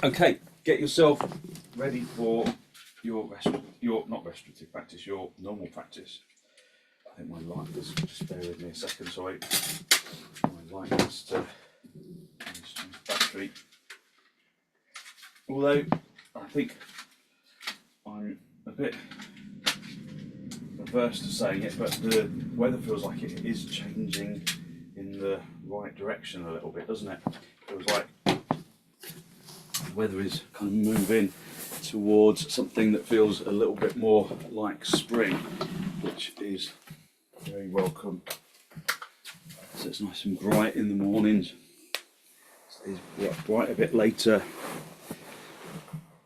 Okay, get yourself ready for your not restorative practice, your normal practice. I think my light is, just bear with me a second, sorry. My light has to change battery. Although I think I'm a bit averse to saying it, but the weather feels like it is changing in the right direction a little bit, doesn't it? It feels like the weather is kind of moving towards something that feels a little bit more like spring, which is very welcome. So it's nice and bright in the mornings. It stays bright a bit later.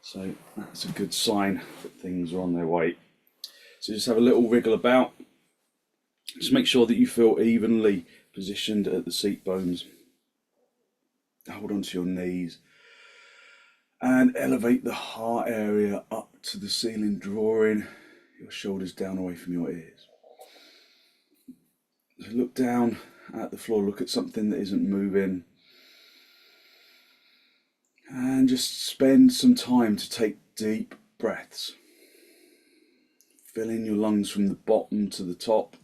So that's a good sign that things are on their way. So just have a little wriggle about. Just make sure that you feel evenly positioned at the seat bones. Hold onto your knees and elevate the heart area up to the ceiling, drawing your shoulders down away from your ears. So look down at the floor, look at something that isn't moving, and just spend some time to take deep breaths. Filling your lungs from the bottom to the top,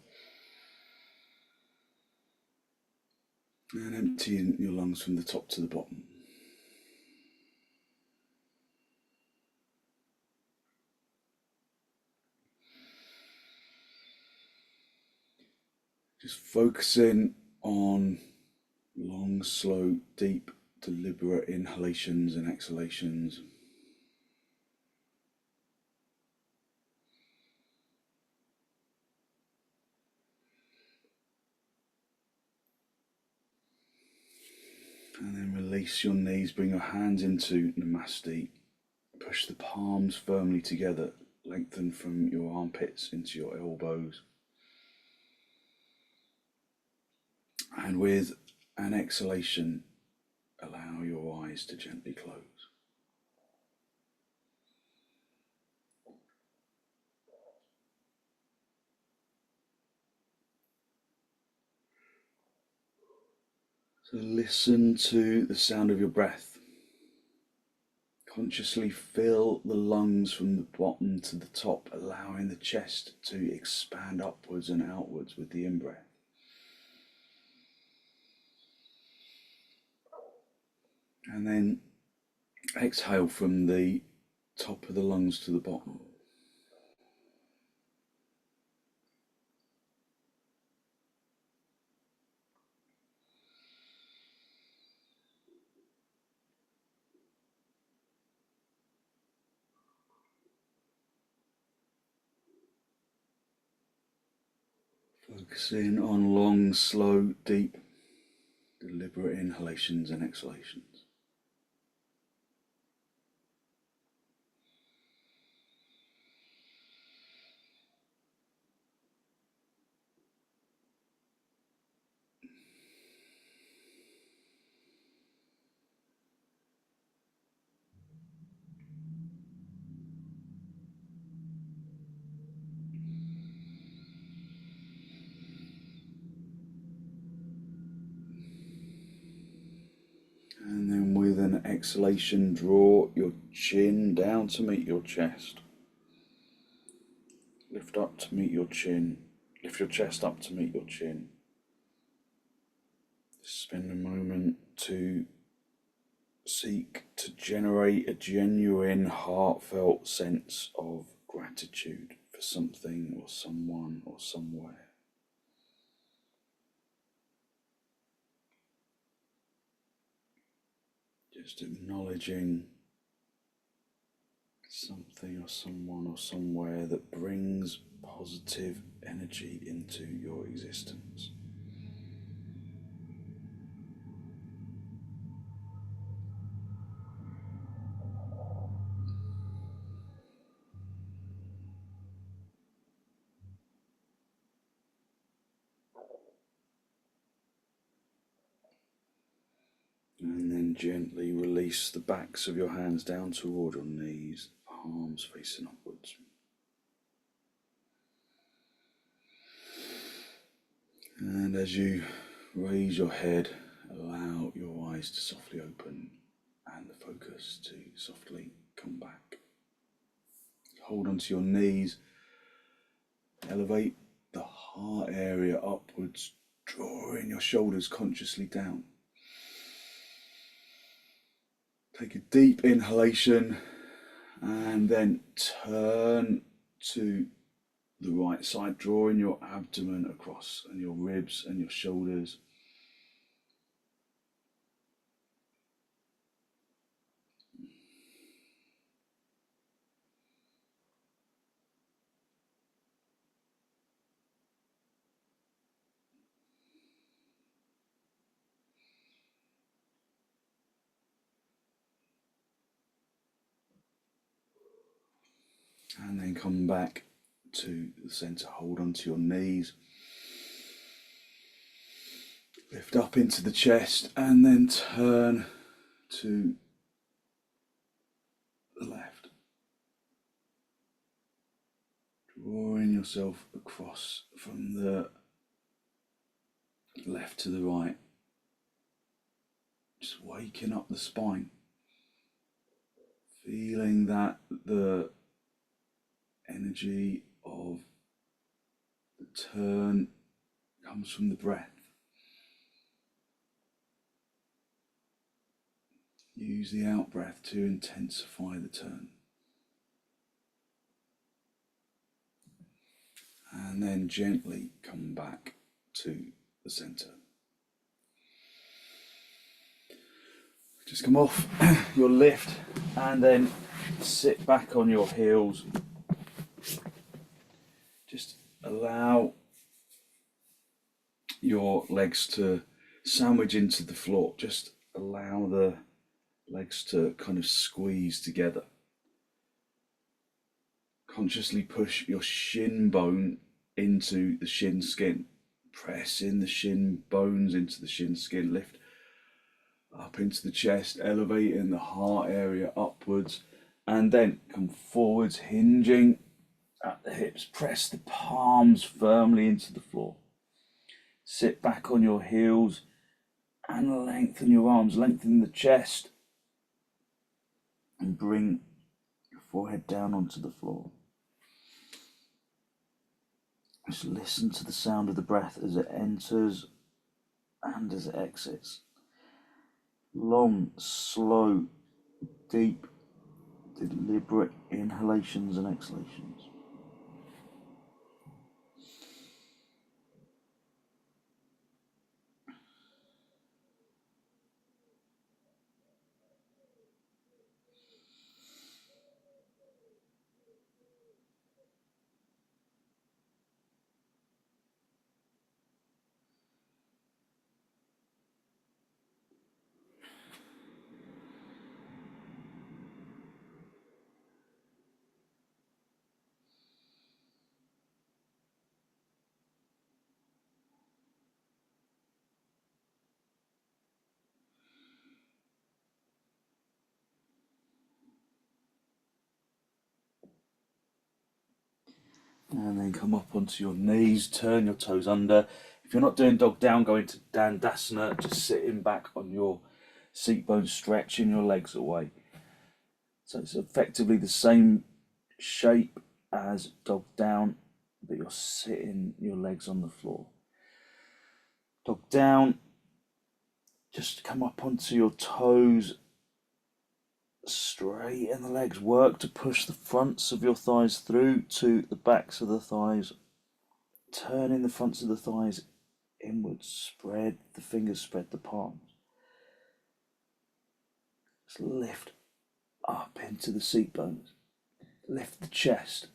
and emptying your lungs from the top to the bottom. Just focusing on long, slow, deep, deliberate inhalations and exhalations. And then release your knees, bring your hands into Namaste. Push the palms firmly together, lengthen from your armpits into your elbows. And with an exhalation, allow your eyes to gently close. So listen to the sound of your breath. Consciously fill the lungs from the bottom to the top, allowing the chest to expand upwards and outwards with the in-breath. And then exhale from the top of the lungs to the bottom. Focusing on long, slow, deep, deliberate inhalations and exhalations. And then with an exhalation, draw your chin down to meet your chest. Lift up to meet your chin. Lift your chest up to meet your chin. Spend a moment to seek to generate a genuine, heartfelt sense of gratitude for something or someone or somewhere. Just acknowledging something or someone or somewhere that brings positive energy into your existence. And then gently release the backs of your hands down toward your knees, palms facing upwards. And as you raise your head, allow your eyes to softly open and the focus to Hold onto your knees. Elevate the heart area upwards, drawing your shoulders consciously down. Take a deep inhalation and then turn to the right side, drawing your abdomen across and your ribs and your shoulders. And then come back to the center. Hold onto your knees. Lift up into the chest and then turn to the left. Drawing yourself across from the left to the right. Just waking up the spine. Feeling that the energy of the turn comes from the breath. Use the out breath to intensify the turn. And then gently come back to the center. Just come off your lift and then sit back on your heels. Just allow your legs to sandwich into the floor. Just allow the legs to kind of squeeze together. Consciously push your shin bone into the shin skin. Press in the shin bones into the shin skin. Lift up into the chest, elevating the heart area upwards, and then come forwards, hinging at the hips. Press the palms firmly into the floor. Sit back on your heels and lengthen your arms, lengthen the chest, and bring your forehead down onto the floor. Just listen to the sound of the breath as it enters and as it exits. Long, slow, deep, deliberate inhalations and exhalations. And then come up onto your knees, turn your toes under. If you're not doing dog down, go into dandasana, just sitting back on your seat bones, stretching your legs away. So it's effectively the same shape as dog down, but you're sitting your legs on the floor. Dog down, just come up onto your toes, straighten the legs, work to push the fronts of your thighs through to the backs of the thighs, turning the fronts of the thighs inwards, spread the fingers, spread the palms. Just lift up into the seat bones, lift the chest,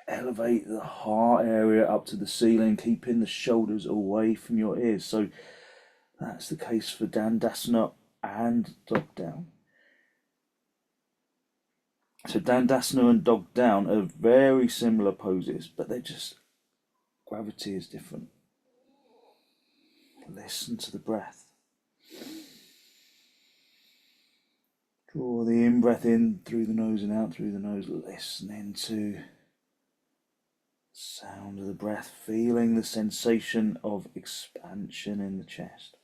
elevate the heart area up to the ceiling, keeping the shoulders away from your ears. So that's the case for dandasana and dog down. So dandasana and dog down are very similar poses, but they're just, gravity is different. Listen to the breath. Draw the in-breath in through the nose and out through the nose, listening to the sound of the breath, feeling the sensation of expansion in the chest.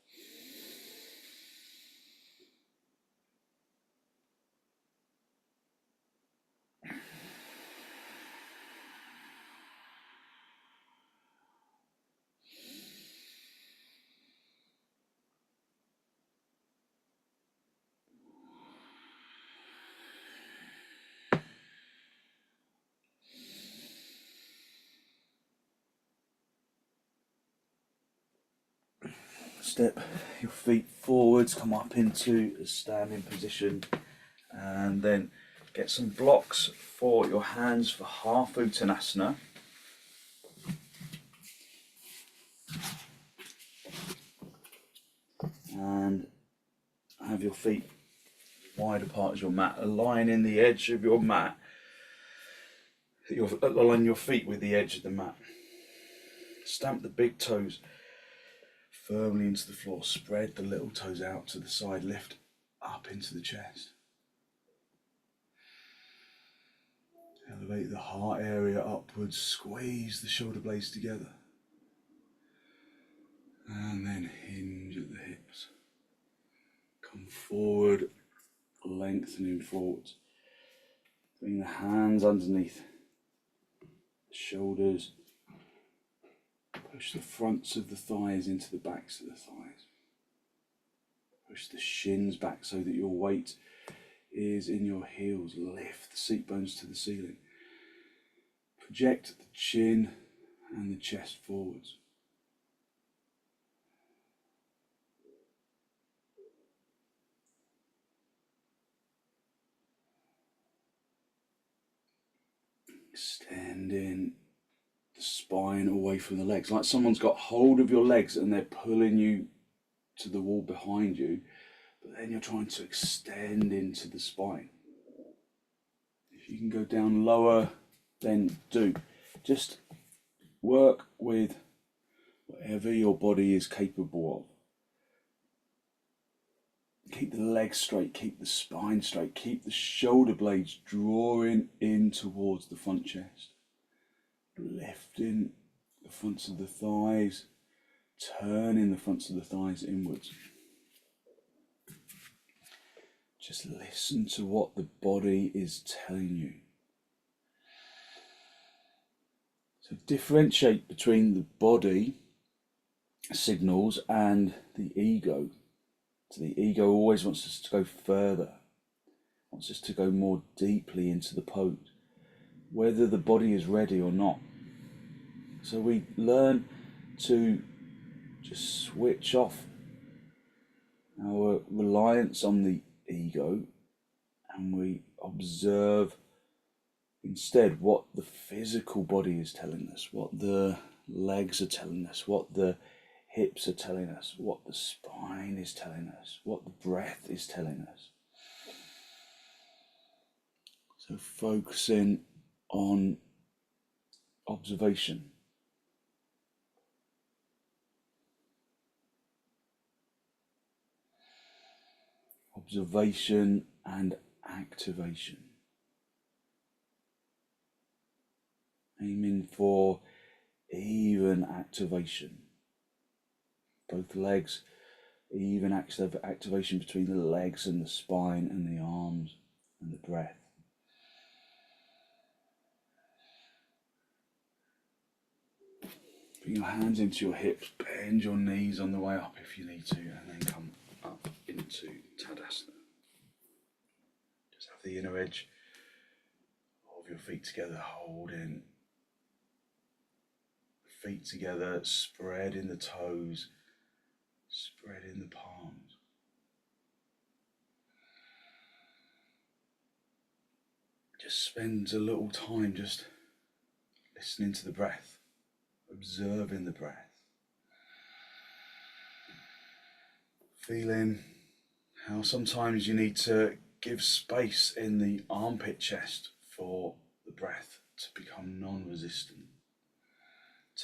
Step your feet forwards, come up into a standing position, and then get some blocks for your hands for half uttanasana. And have your feet wide apart as your mat, aligning the edge of your mat. Align your feet with the edge of the mat. Stamp the big toes firmly into the floor. Spread the little toes out to the side. Lift up into the chest. Elevate the heart area upwards. Squeeze the shoulder blades together. And then hinge at the hips. Come forward, lengthening forwards. Bring the hands underneath the shoulders. Push the fronts of the thighs into the backs of the thighs. Push the shins back so that your weight is in your heels. Lift the seat bones to the ceiling. Project the chin and the chest forwards. Extending the spine away from the legs, like someone's got hold of your legs and they're pulling you to the wall behind you, but then you're trying to extend into the spine. If you can go down lower, then do. Just work with whatever your body is capable of. Keep the legs straight, keep the spine straight, keep the shoulder blades drawing in towards the front chest. Lifting the fronts of the thighs, turning the fronts of the thighs inwards. Just listen to what the body is telling you. So differentiate between the body signals and the ego. So the ego always wants us to go further, wants us to go more deeply into the pose, whether the body is ready or not. So we learn to just switch off our reliance on the ego, and we observe instead what the physical body is telling us, what the legs are telling us, what the hips are telling us, what the spine is telling us, what the breath is telling us. So focusing on observation. Observation and activation. Aiming for even activation. Both legs, even activation between the legs and the spine and the arms and the breath. Bring your hands into your hips, bend your knees on the way up if you need to, and then come up into tadasana. Just have the inner edge of your feet together, holding the feet together, spreading the toes, spreading the palms. Just spend a little time just listening to the breath, observing the breath. Feeling how sometimes you need to give space in the armpit chest for the breath to become non-resistant.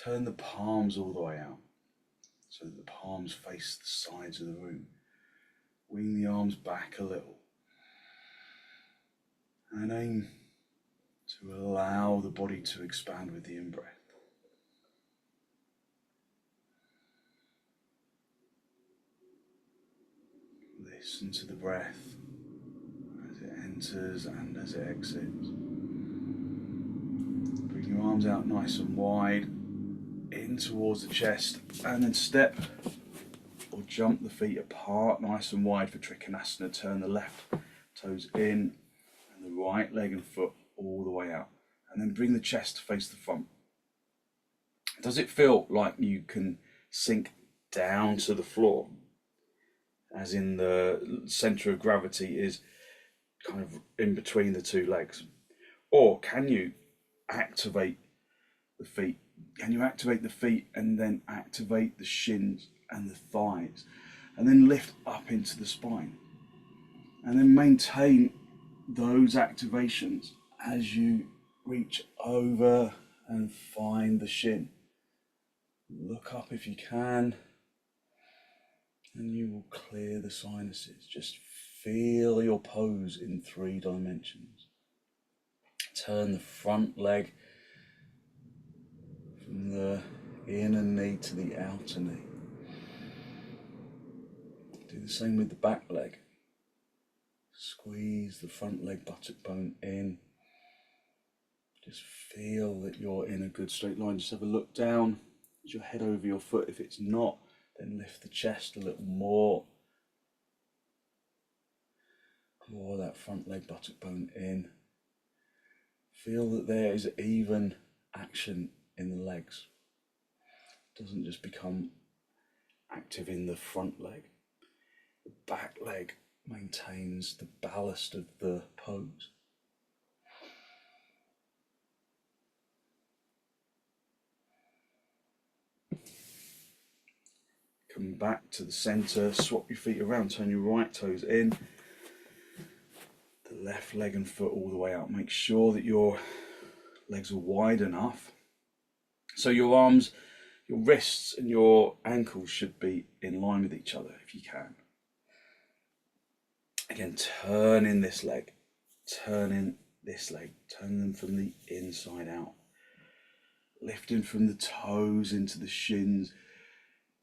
Turn the palms all the way out so that the palms face the sides of the room. Wing the arms back a little. And aim to allow the body to expand with the in-breath. Listen to the breath as it enters and as it exits. Bring your arms out nice and wide, in towards the chest, and then step or jump the feet apart nice and wide for trikonasana. Turn the left toes in and the right leg and foot all the way out. And then bring the chest to face the front. Does it feel like you can sink down to the floor, as in the centre of gravity is kind of in between the two legs? Or can you activate the feet? Can you activate the feet and then activate the shins and the thighs, and then lift up into the spine, and then maintain those activations as you reach over and find the shin? Look up if you can, and you will clear the sinuses. Just feel your pose in 3 dimensions. Turn the front leg from the inner knee to the outer knee. Do the same with the back leg. Squeeze the front leg buttock bone in. Just feel that you're in a good straight line. Just have a look down. Is your head over your foot? If it's not, then lift the chest a little more. Draw that front leg buttock bone in. Feel that there is even action in the legs. It doesn't just become active in the front leg. The back leg maintains the ballast of the pose. Come back to the center, swap your feet around, turn your right toes in, the left leg and foot all the way out. Make sure that your legs are wide enough so your arms, your wrists and your ankles should be in line with each other if you can. Again, turn in this leg, turn in this leg, turn them from the inside out. Lifting from the toes into the shins,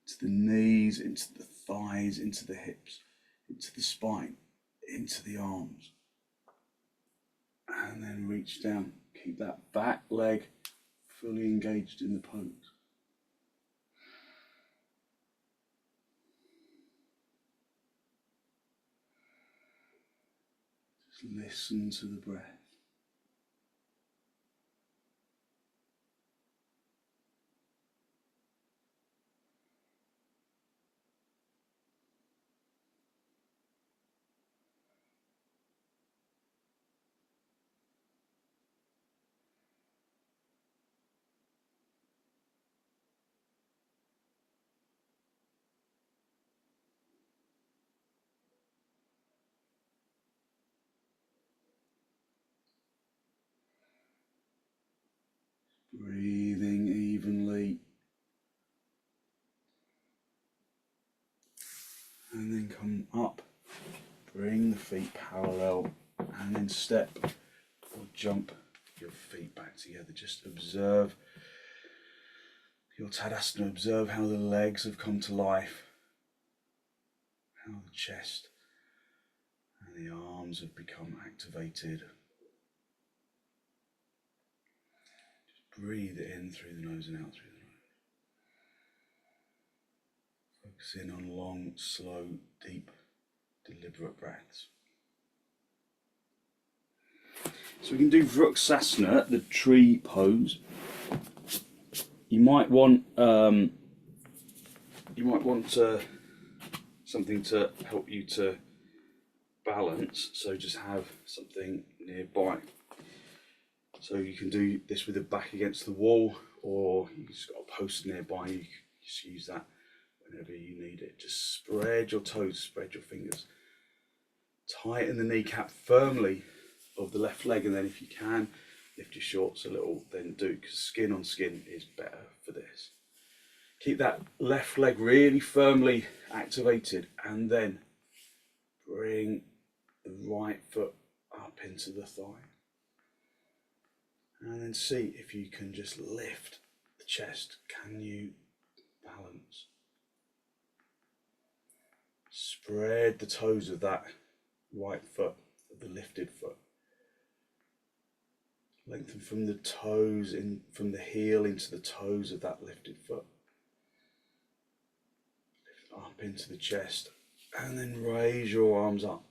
into the knees, into the thighs, into the hips, into the spine, into the arms. And then reach down. Keep that back leg fully engaged in the pose. Just listen to the breath. Breathing evenly. And then come up. Bring the feet parallel and then step or jump your feet back together. Just observe your tadasana. Observe how the legs have come to life, how the chest and the arms have become activated. Just breathe in through the nose and out through the nose. Focus in on long, slow, deep, deliberate breaths. So we can do vrksasana, the tree pose. You might want something to help you to balance. So just have something nearby. So you can do this with the back against the wall, or you just got a post nearby. You can just use that whenever you need it. Just spread your toes, spread your fingers. Tighten the kneecap firmly of the left leg, and then if you can, lift your shorts a little, then do, because skin on skin is better for this. Keep that left leg really firmly activated, and then bring the right foot up into the thigh. And then see if you can just lift the chest. Can you balance? Spread the toes of that right foot, of the lifted foot. Lengthen from the toes, from the heel into the toes of that lifted foot. Lift up into the chest, and then raise your arms up.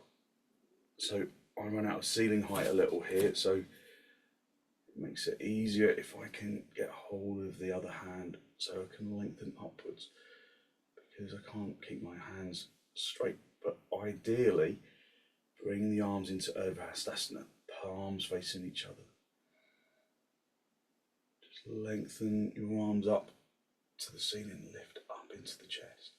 So I run out of ceiling height a little here, so it makes it easier if I can get hold of the other hand so I can lengthen upwards. because I can't keep my hands straight, but ideally bring the arms into vrksasana, palms facing each other. Just lengthen your arms up to the ceiling, lift up into the chest.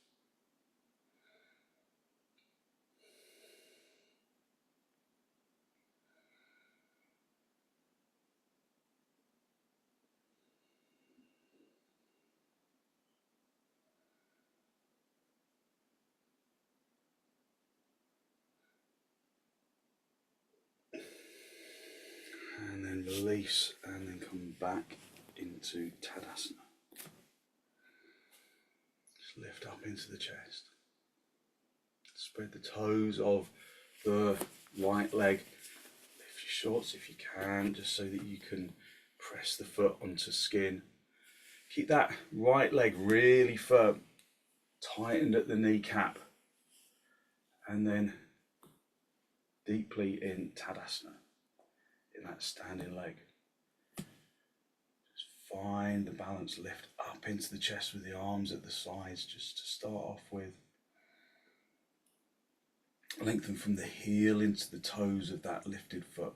And then release, and then come back into tadasana. Just lift up into the chest. Spread the toes of the right leg. Lift your shorts if you can, just so that you can press the foot onto skin. Keep that right leg really firm, tightened at the kneecap, and then deeply in tadasana, in that standing leg. Just find the balance, lift up into the chest with the arms at the sides, just to start off with. Lengthen from the heel into the toes of that lifted foot.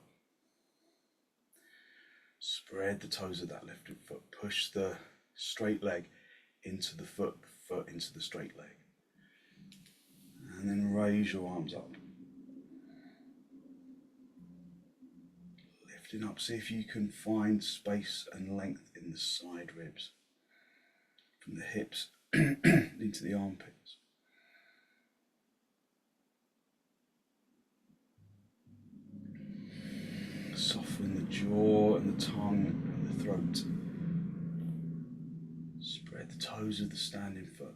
Spread the toes of that lifted foot. Push the straight leg into the foot into the straight leg. And then raise your arms up. Lifting up, see if you can find space and length in the side ribs. From the hips into the armpits. Soften the jaw and the tongue and the throat. Spread the toes of the standing foot.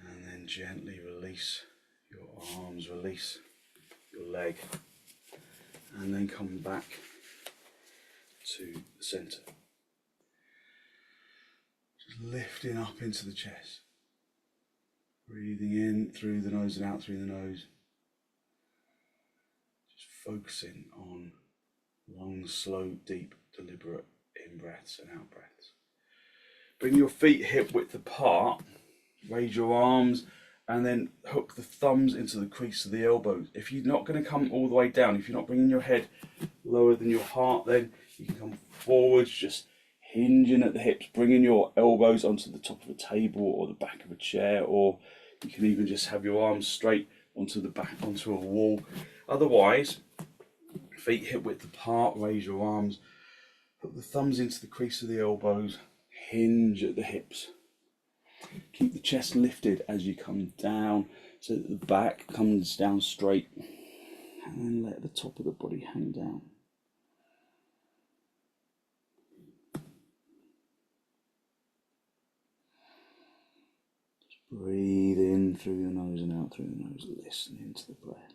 And then gently release your arms, release your leg, and then come back to the centre. Lifting up into the chest, breathing in through the nose and out through the nose, just focusing on long, slow, deep, deliberate in-breaths and out-breaths. Bring your feet hip width apart, raise your arms, and then hook the thumbs into the crease of the elbows. If you're not going to come all the way down, if you're not bringing your head lower than your heart, then you can come forwards, just hinging at the hips, bringing your elbows onto the top of a table or the back of a chair, or you can even just have your arms straight onto the back, onto a wall. Otherwise, feet hip width apart, raise your arms, put the thumbs into the crease of the elbows, hinge at the hips. Keep the chest lifted as you come down so that the back comes down straight, and then let the top of the body hang down. Breathe in through the nose and out through the nose, listening to the breath.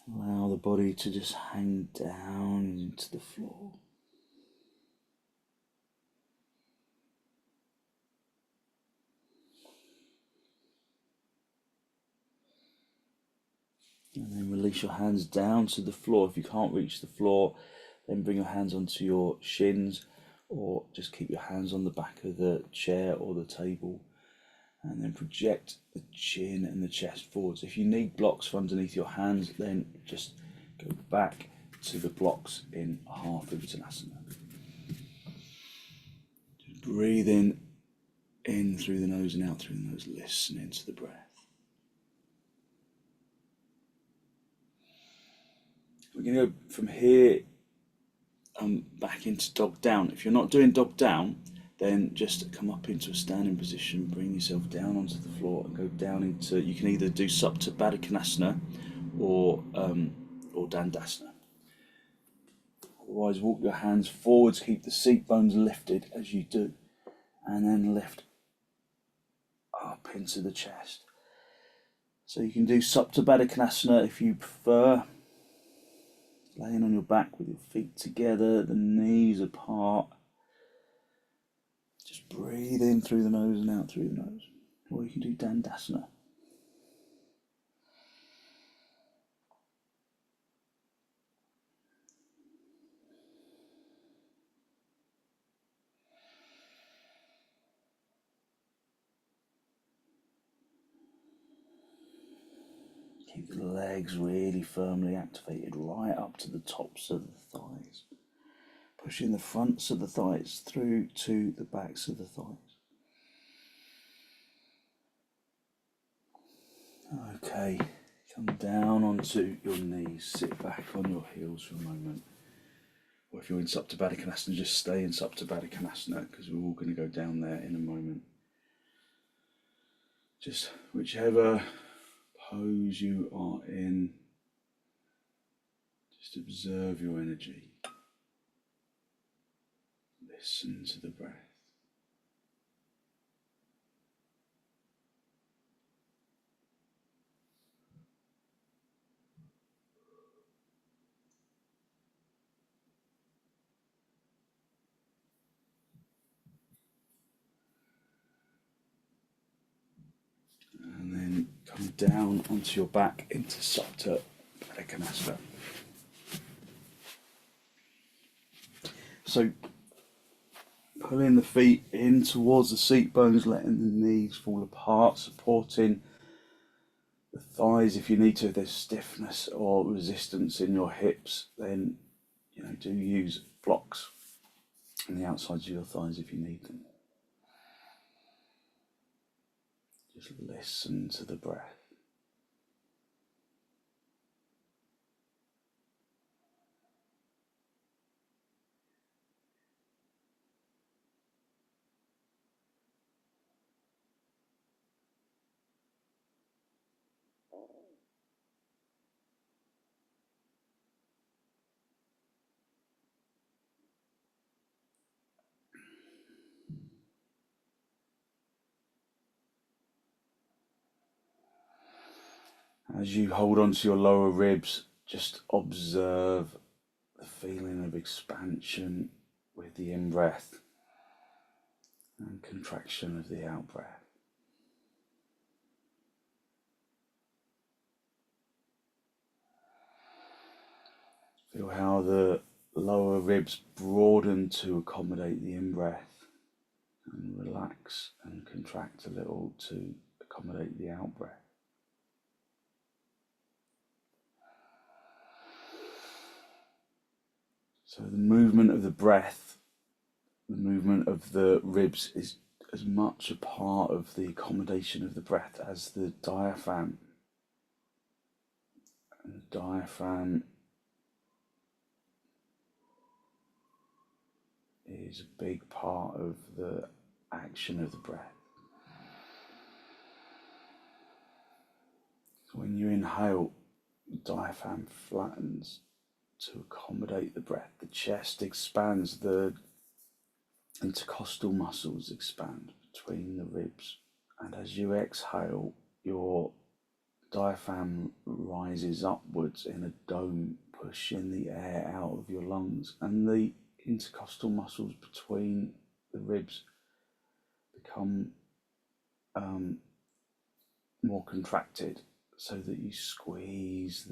Allow the body to just hang down into the floor. And then release your hands down to the floor. If you can't reach the floor, then bring your hands onto your shins, or just keep your hands on the back of the chair or the table. And then project the chin and the chest forwards. If you need blocks for underneath your hands, then just go back to the blocks in half uttanasana. Just breathe in through the nose and out through the nose, listening to the breath. We're going to go from here back into dog down. If you're not doing dog down, then just come up into a standing position, bring yourself down onto the floor and go down into, you can either do supta baddha or dandasana. Otherwise, walk your hands forwards, keep the seat bones lifted as you do. and then lift up into the chest. So you can do supta baddha if you prefer, laying on your back with your feet together, the knees apart. Just breathe in through the nose and out through the nose. Or you can do dandasana. Keep the legs really firmly activated right up to the tops of the thighs. Pushing the fronts of the thighs through to the backs of the thighs. Okay, come down onto your knees, sit back on your heels for a moment. Or if you're in supta baddha, just stay in supta baddha because we're all going to go down there in a moment. Just whichever pose you are in, just observe your energy. Listen to the breath. And then come down onto your back into supta baddha. So pulling the feet in towards the seat bones, letting the knees fall apart, supporting the thighs if you need to. If there's stiffness or resistance in your hips, then do use blocks on the outsides of your thighs if you need them. Just listen to the breath. As you hold on to your lower ribs, just observe the feeling of expansion with the in-breath and contraction of the out-breath. Feel how the lower ribs broaden to accommodate the in-breath and relax and contract a little to accommodate the out-breath. So the movement of the breath, the movement of the ribs is as much a part of the accommodation of the breath as the diaphragm. And the diaphragm is a big part of the action of the breath. So when you inhale, the diaphragm flattens to accommodate the breath. The chest expands, the intercostal muscles expand between the ribs. And as you exhale, your diaphragm rises upwards in a dome, pushing the air out of your lungs. And the intercostal muscles between the ribs become more contracted, so that you squeeze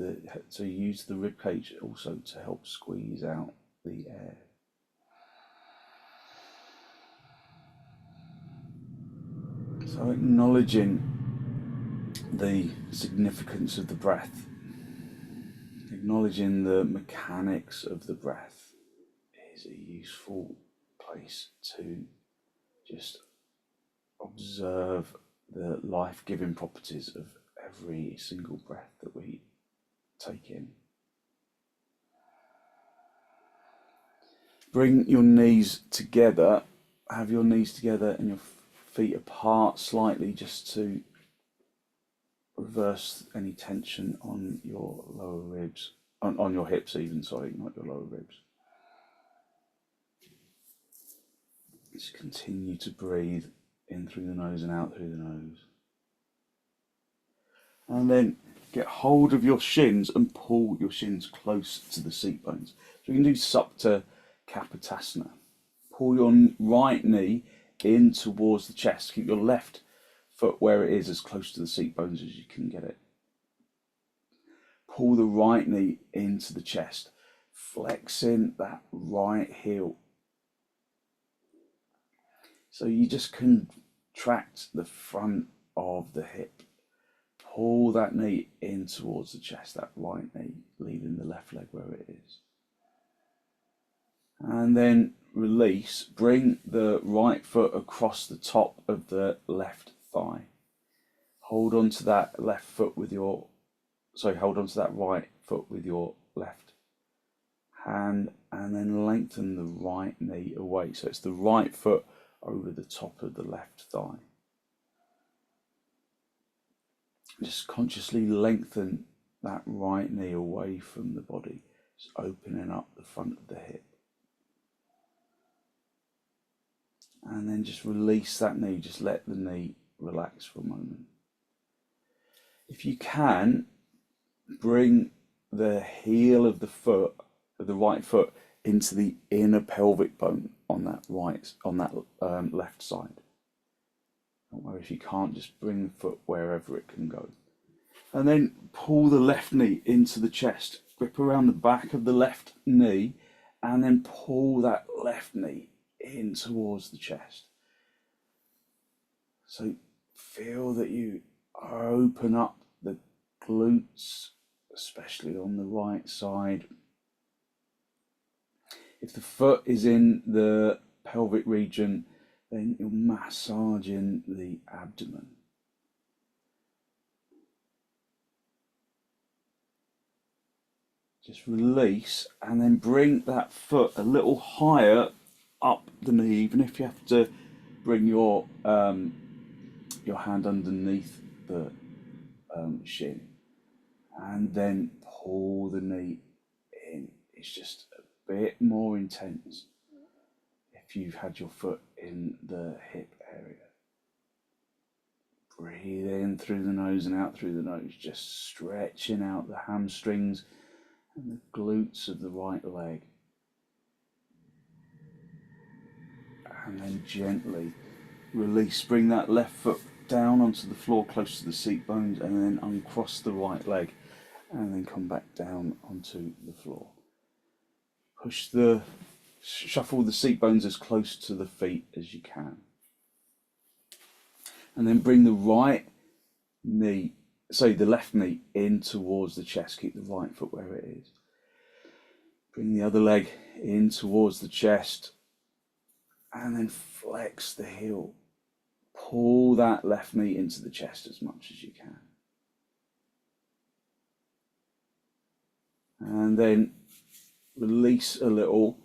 so you use the rib cage also to help squeeze out the air. So acknowledging the significance of the breath, acknowledging the mechanics of the breath is a useful place to just observe the life-giving properties of every single breath that we take in. Bring your knees together, have your knees together and your feet apart slightly, just to reverse any tension on your lower ribs, on your hips even, sorry, not your lower ribs. Just continue to breathe in through the nose and out through the nose. And then get hold of your shins and pull your shins close to the seat bones. So you can do supta, kapotasana. Pull your right knee in towards the chest. Keep your left foot where it is, as close to the seat bones as you can get it. Pull the right knee into the chest, flexing that right heel. So you just contract the front of the hip. Pull that knee in towards the chest, that right knee, leaving the left leg where it is. And then release, bring the right foot across the top of the left thigh. Hold on to that left foot with your, hold on to that right foot with your left hand, and then lengthen the right knee away. So it's the right foot over the top of the left thigh. Just consciously lengthen that right knee away from the body, just opening up the front of the hip. And then just release that knee, just let the knee relax for a moment. If you can, bring the heel of the foot, of the right foot, into the inner pelvic bone on that left side. Don't worry if you can't, just bring the foot wherever it can go. And then pull the left knee into the chest, grip around the back of the left knee, and then pull that left knee in towards the chest. So feel that you open up the glutes, especially on the right side. If the foot is in the pelvic region, then you're massaging the abdomen. Just release and then bring that foot a little higher up the knee, even if you have to bring your hand underneath the shin, and then pull the knee in. It's just a bit more intense if you've had your foot in the hip area. Breathe in through the nose and out through the nose, just stretching out the hamstrings and the glutes of the right leg. And then gently release, bring that left foot down onto the floor close to the seat bones, and then uncross the right leg and then come back down onto the floor. Shuffle the seat bones as close to the feet as you can. And then bring the left knee in towards the chest. Keep the right foot where it is. Bring the other leg in towards the chest, and then flex the heel. Pull that left knee into the chest as much as you can. And then release a little.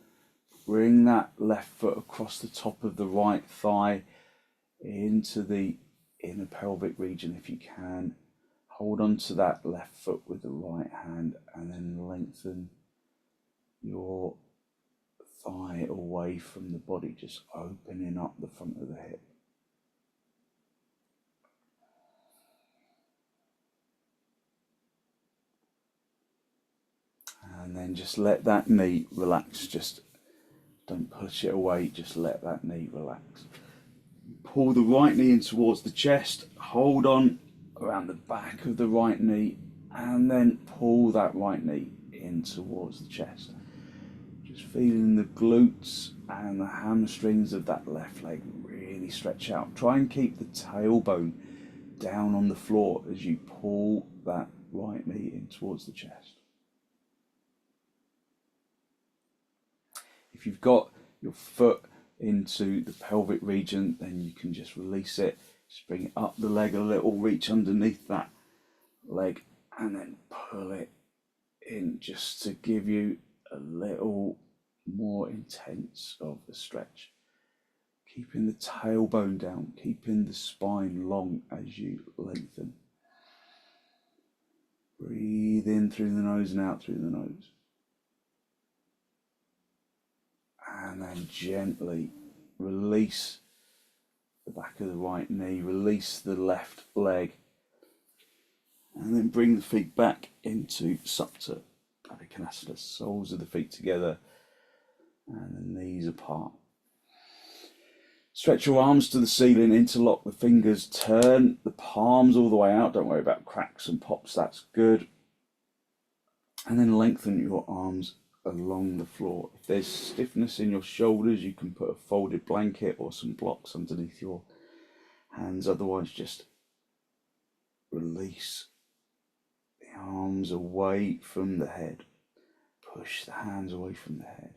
Bring that left foot across the top of the right thigh into the inner pelvic region if you can. Hold on to that left foot with the right hand, and then lengthen your thigh away from the body, just opening up the front of the hip. And then just let that knee relax. Just don't push it away, just let that knee relax. Pull the right knee in towards the chest, hold on around the back of the right knee, and then pull that right knee in towards the chest. Just feeling the glutes and the hamstrings of that left leg really stretch out. Try and keep the tailbone down on the floor as you pull that right knee in towards the chest. If you've got your foot into the pelvic region, then you can just release it. Just bring it up the leg a little, reach underneath that leg, and then pull it in just to give you a little more intense of a stretch. Keeping the tailbone down, keeping the spine long as you lengthen. Breathe in through the nose and out through the nose. And then gently release the back of the right knee, release the left leg, and then bring the feet back into supta, baddha konasana, soles of the feet together and the knees apart. Stretch your arms to the ceiling, interlock the fingers, turn the palms all the way out. Don't worry about cracks and pops, that's good. And then lengthen your arms along the floor. If there's stiffness in your shoulders, you can put a folded blanket or some blocks underneath your hands. Otherwise, just release the arms away from the head. Push the hands away from the head.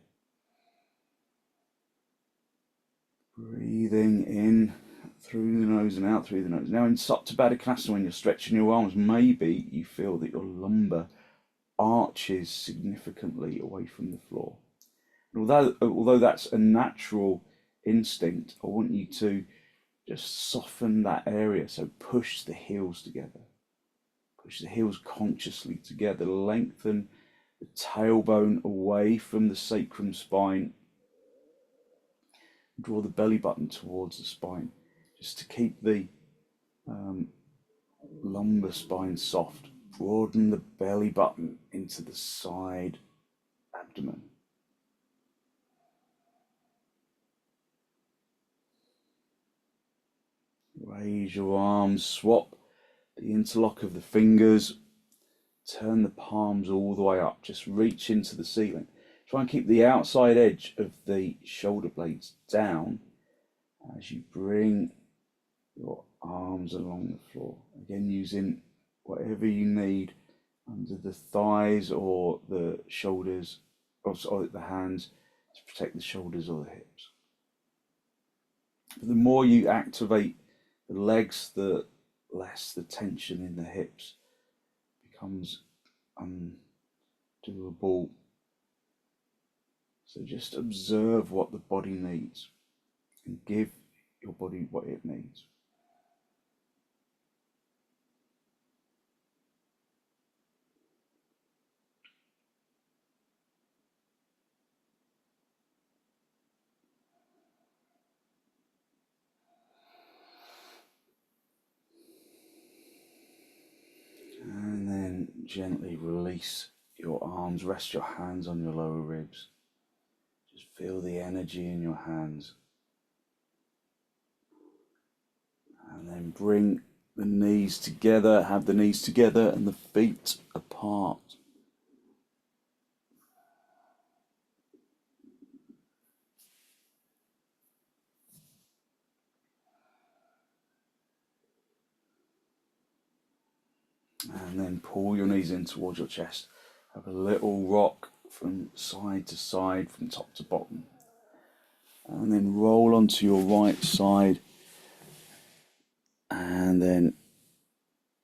Breathing in through the nose and out through the nose. Now in supta baddha konasana, when you're stretching your arms, maybe you feel that your lumbar arches significantly away from the floor. And although that's a natural instinct, I want you to just soften that area. So push the heels together. Push the heels consciously together. Lengthen the tailbone away from the sacrum spine. Draw the belly button towards the spine, just to keep the lumbar spine soft. Broaden the belly button into the side abdomen. Raise your arms, swap the interlock of the fingers, turn the palms all the way up, just reach into the ceiling. Try and keep the outside edge of the shoulder blades down as you bring your arms along the floor. Again, using whatever you need under the thighs or the shoulders, or the hands, to protect the shoulders or the hips. But the more you activate the legs, the less the tension in the hips becomes undoable. So just observe what the body needs and give your body what it needs. And then gently release your arms, rest your hands on your lower ribs. Just feel the energy in your hands. And then bring the knees together, have the knees together and the feet apart. And then pull your knees in towards your chest. Have a little rock from side to side, from top to bottom. And then roll onto your right side. And then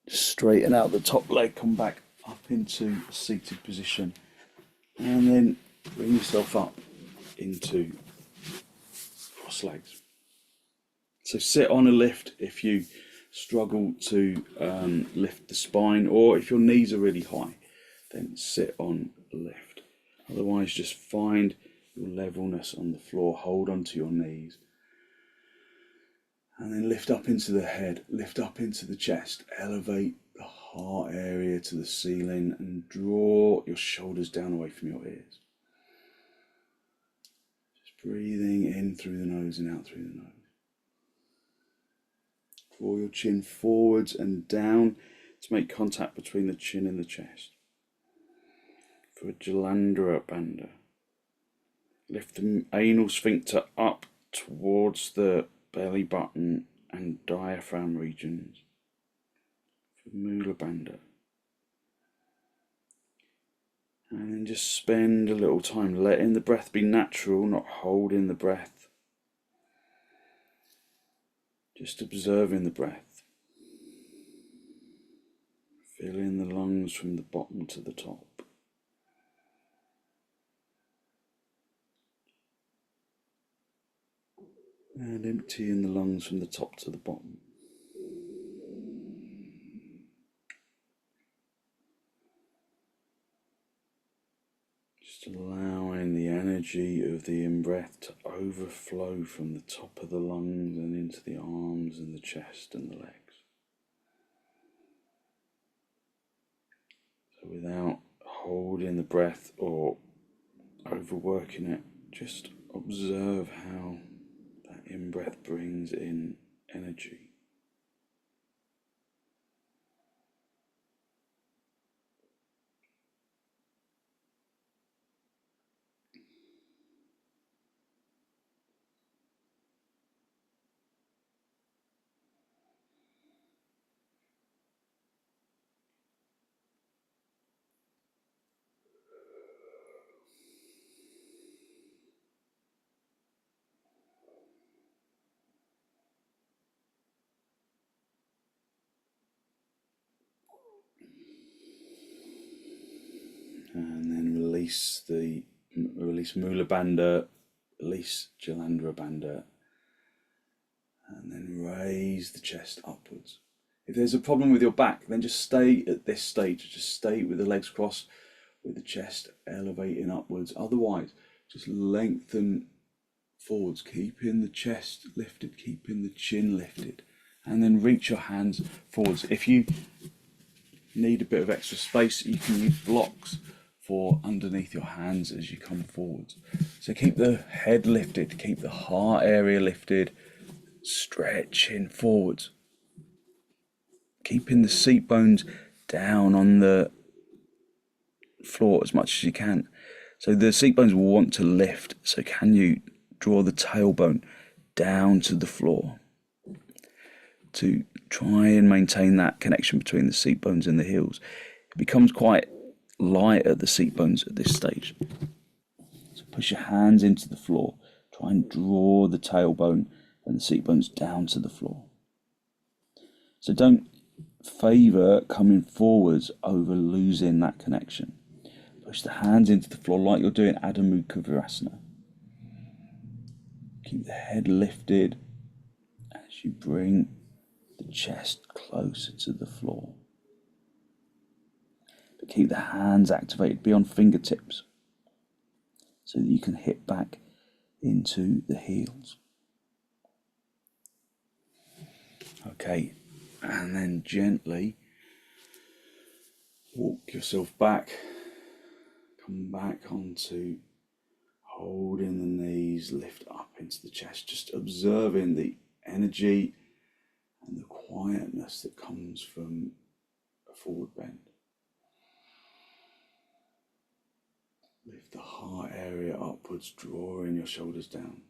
straighten out the top leg, come back up into a seated position. And then bring yourself up into cross legs. So sit on a lift if you struggle to lift the spine, or if your knees are really high, then sit on a lift. Otherwise, just find your levelness on the floor, hold onto your knees, and then lift up into the head, lift up into the chest, elevate the heart area to the ceiling and draw your shoulders down away from your ears. Just breathing in through the nose and out through the nose. Draw your chin forwards and down to make contact between the chin and the chest. For Jalandhara Bandha. Lift the anal sphincter up towards the belly button and diaphragm regions. For Mula Bandha. And then just spend a little time letting the breath be natural, not holding the breath. Just observing the breath. Filling the lungs from the bottom to the top. And emptying the lungs from the top to the bottom. Just Just allowing the energy of the in-breath to overflow from the top of the lungs and into the arms and the chest and the legs. So without holding the breath or overworking it, just observe how that in-breath brings in energy. And then release Mula Bandha, release Jalandhara Bandha, and then raise the chest upwards. If there's a problem with your back, then just stay at this stage. Just stay with the legs crossed, with the chest elevating upwards. Otherwise, just lengthen forwards, keeping the chest lifted, keeping the chin lifted, and then reach your hands forwards. If you need a bit of extra space, you can use blocks for underneath your hands as you come forwards. So keep the head lifted, keep the heart area lifted, stretching forwards. Keeping the seat bones down on the floor as much as you can. So the seat bones will want to lift. So can you draw the tailbone down to the floor to try and maintain that connection between the seat bones and the heels? It becomes quite light at the seat bones at this stage. So push your hands into the floor. Try and draw the tailbone and the seat bones down to the floor. So don't favour coming forwards over losing that connection. Push the hands into the floor like you're doing Adho Mukha Virasana. Keep the head lifted as you bring the chest closer to the floor. But keep the hands activated beyond fingertips so that you can hit back into the heels. Okay, and then gently walk yourself back. Come back onto holding the knees, lift up into the chest, just observing the energy and the quietness that comes from a forward bend. Lift the heart area upwards, drawing your shoulders down.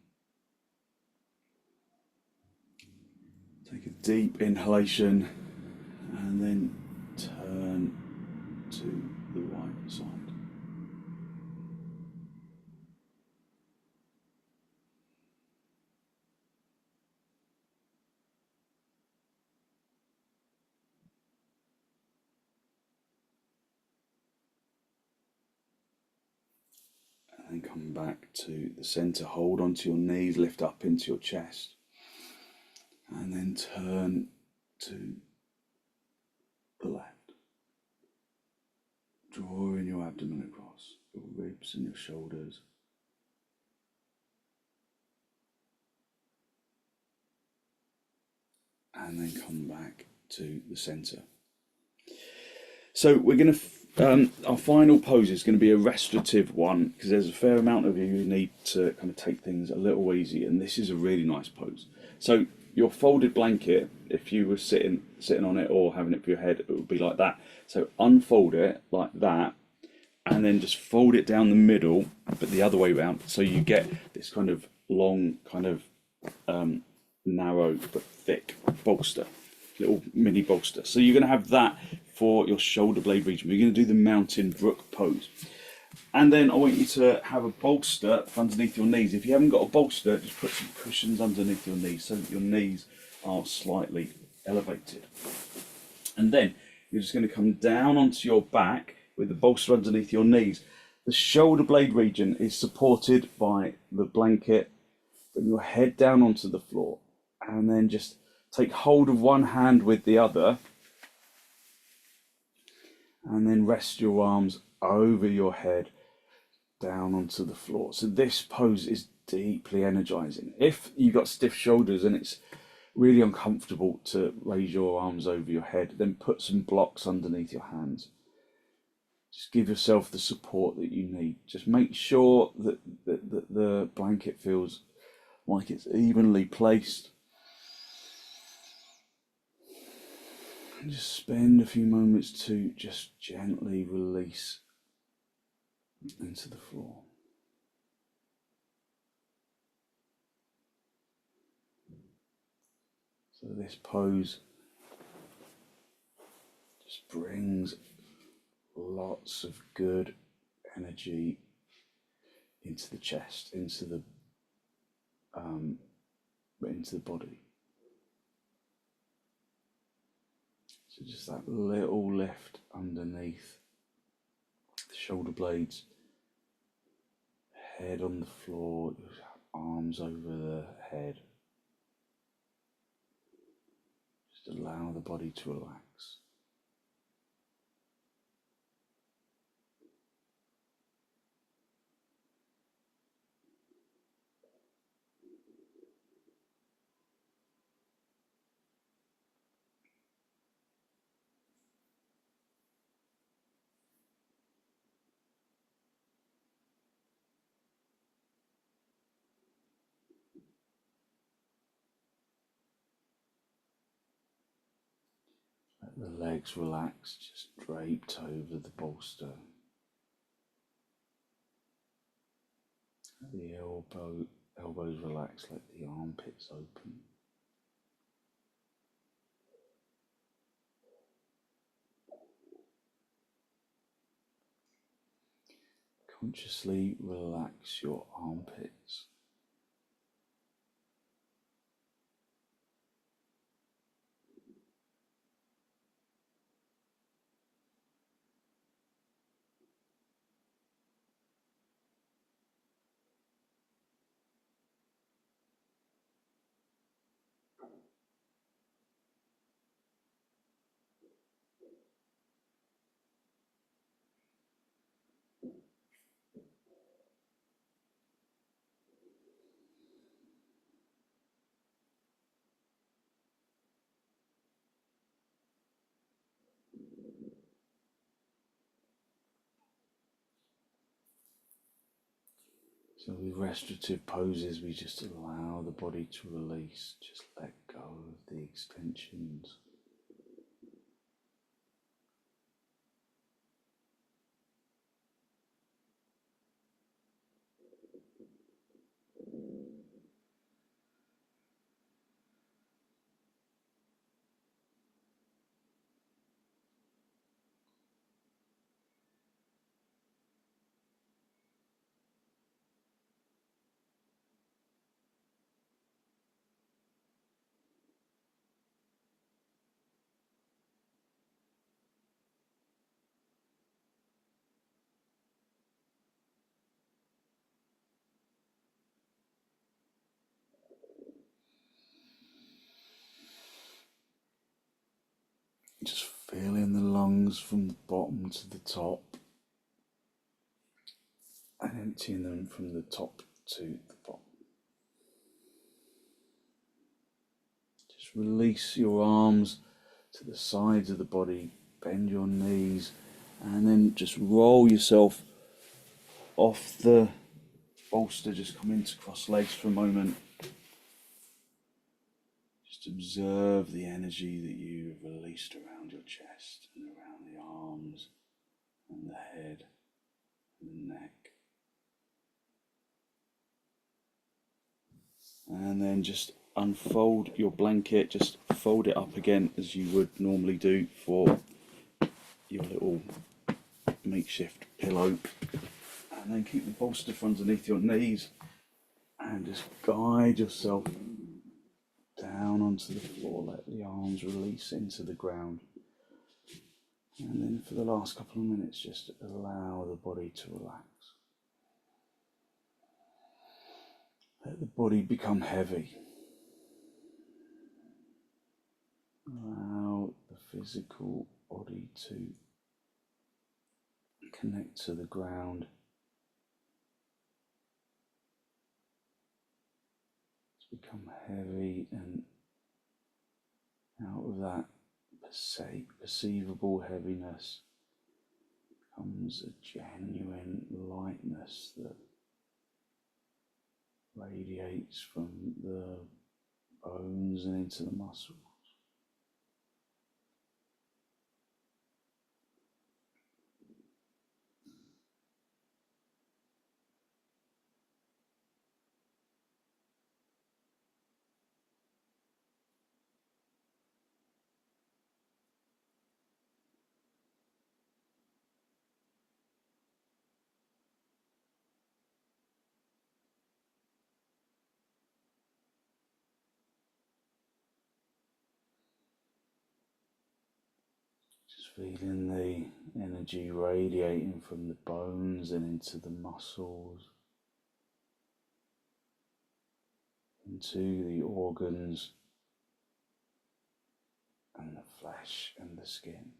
Take a deep inhalation and then turn to the right side. And then come back to the center. Hold onto your knees, lift up into your chest. And then turn to the left. Drawing your abdomen across, your ribs and your shoulders. And then come back to the center. So we're going to, our final pose is going to be a restorative one, because there's a fair amount of you who need to kind of take things a little easy, and this is a really nice pose. So your folded blanket, if you were sitting on it or having it for your head, it would be like that. So unfold it like that, and then just fold it down the middle, but the other way around, so you get this kind of long, kind of narrow but thick bolster, little mini bolster. So you're going to have that for your shoulder blade region. We're going to do the mountain brook pose. And then I want you to have a bolster underneath your knees. If you haven't got a bolster, just put some cushions underneath your knees so that your knees are slightly elevated. And then you're just going to come down onto your back with the bolster underneath your knees. The shoulder blade region is supported by the blanket. Bring your head down onto the floor and then just take hold of one hand with the other and then rest your arms over your head. down onto the floor. So this pose is deeply energizing. If you've got stiff shoulders and it's really uncomfortable to raise your arms over your head, then put some blocks underneath your hands. Just give yourself the support that you need. Just make sure that the blanket feels like it's evenly placed. And just spend a few moments to just gently release into the floor. So this pose just brings lots of good energy into the chest, into the body. So just that little lift underneath the shoulder blades, head on the floor, arms over the head. Just allow the body to relax. Let the legs relax, just draped over the bolster. Let the elbows relax, let the armpits open. Consciously relax your armpits. So with restorative poses, we just allow the body to release, just let go of the extensions. Just feeling the lungs from the bottom to the top and emptying them from the top to the bottom. Just release your arms to the sides of the body, bend your knees, and then just roll yourself off the bolster. Just come into cross legs for a moment. Just observe the energy that you've released around your chest and around the arms and the head and the neck. And then just unfold your blanket, just fold it up again as you would normally do for your little makeshift pillow. And then keep the bolster from underneath your knees and just guide yourself down onto the floor. Let the arms release into the ground. And then for the last couple of minutes, just allow the body to relax. Let the body become heavy. Allow the physical body to connect to the ground become heavy, and out of that perceivable heaviness comes a genuine lightness that radiates from the bones and into the muscles. Just feeling the energy radiating from the bones and into the muscles, into the organs and the flesh and the skin.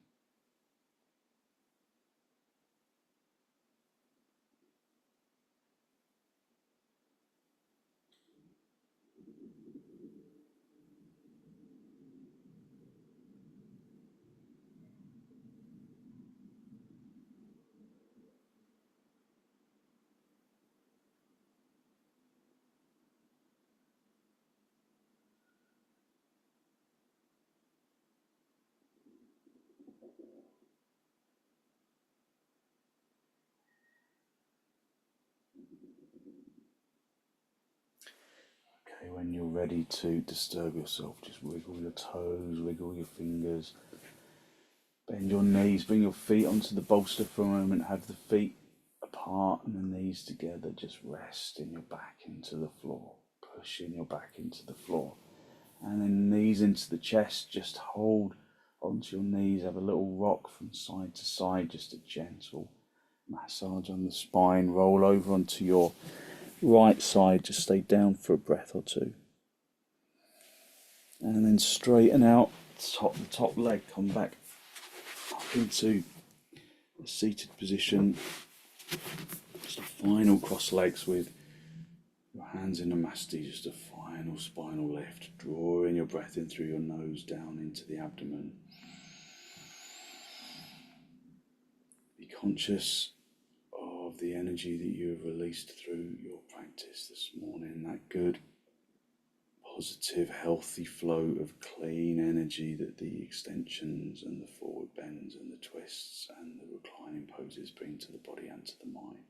Okay, when you're ready to disturb yourself, just wiggle your toes, wiggle your fingers, bend your knees, bring your feet onto the bolster for a moment, have the feet apart and the knees together, just rest in your back into the floor, pushing your back into the floor, and then knees into the chest, just hold onto your knees, have a little rock from side to side, just a gentle massage on the spine, roll over onto your right side, just stay down for a breath or two, and then straighten out the top leg, come back up into a seated position, just a final cross legs with your hands in Namaste, just a final spinal lift, drawing your breath in through your nose down into the abdomen. Be conscious of the energy that you have released through your practice this morning, that good, positive, healthy flow of clean energy that the extensions and the forward bends and the twists and the reclining poses bring to the body and to the mind.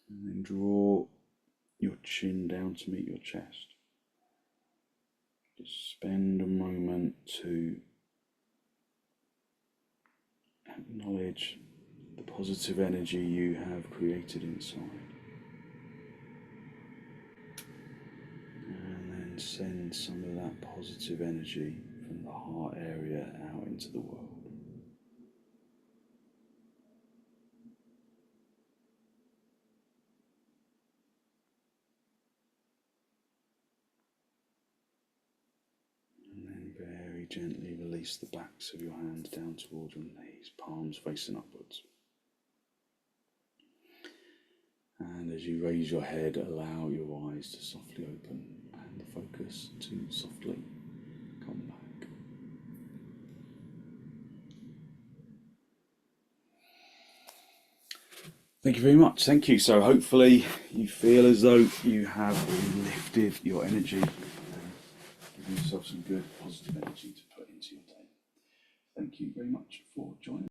And then draw your chin down to meet your chest. Just spend a moment to acknowledge the positive energy you have created inside. And then send some of that positive energy from the heart area out into the world. And then very gently release the backs of your hands down towards your knees, palms facing upwards. And as you raise your head, allow your eyes to softly open and the focus to softly come back. Thank you very much. Thank you. So hopefully you feel as though you have lifted your energy and given yourself some good positive energy to put into your day. Thank you very much for joining.